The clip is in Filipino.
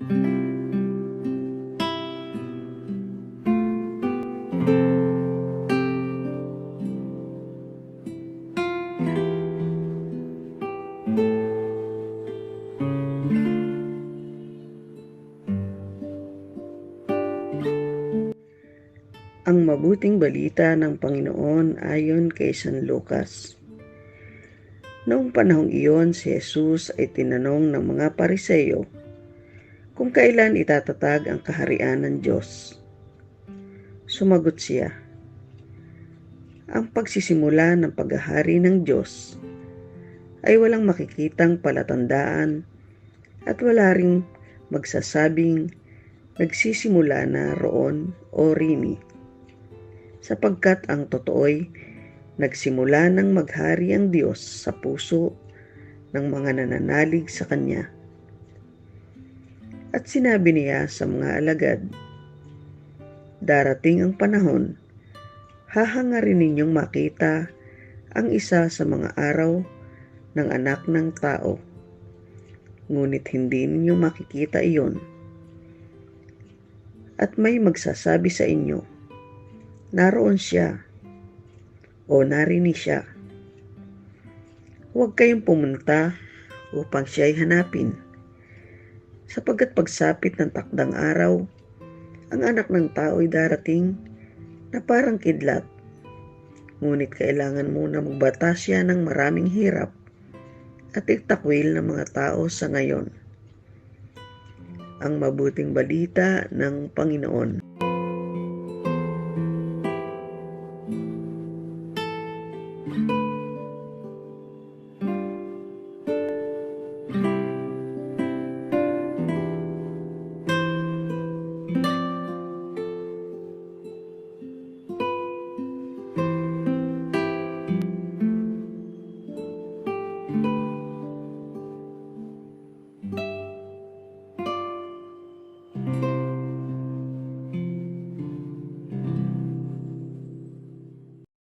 Ang mabuting balita ng Panginoon ayon kay San Lucas. Noong panahong iyon, si Jesus ay tinanong ng mga Pariseo kung kailan itatatag ang kaharian ng Diyos. Sumagot siya, ang pagsisimula ng paghahari ng Diyos ay walang makikitang palatandaan at wala ring magsasabing nagsisimula na roon o rini. Sapagkat ang totoo'y nagsimula ng maghari ang Diyos sa puso ng mga nananalig sa Kanya. At sinabi niya sa mga alagad, darating ang panahon, hahangarin ninyong makita ang isa sa mga araw ng anak ng tao, ngunit hindi ninyo makikita iyon. At may magsasabi sa inyo, naroon siya o narinig siya. Huwag kayong pumunta upang siya'y hanapin, sapagkat pagsapit ng takdang araw, ang anak ng tao'y darating na parang kidlat. Ngunit kailangan muna magbata siya ng maraming hirap at itakwil ng mga tao sa ngayon. Ang mabuting balita ng Panginoon.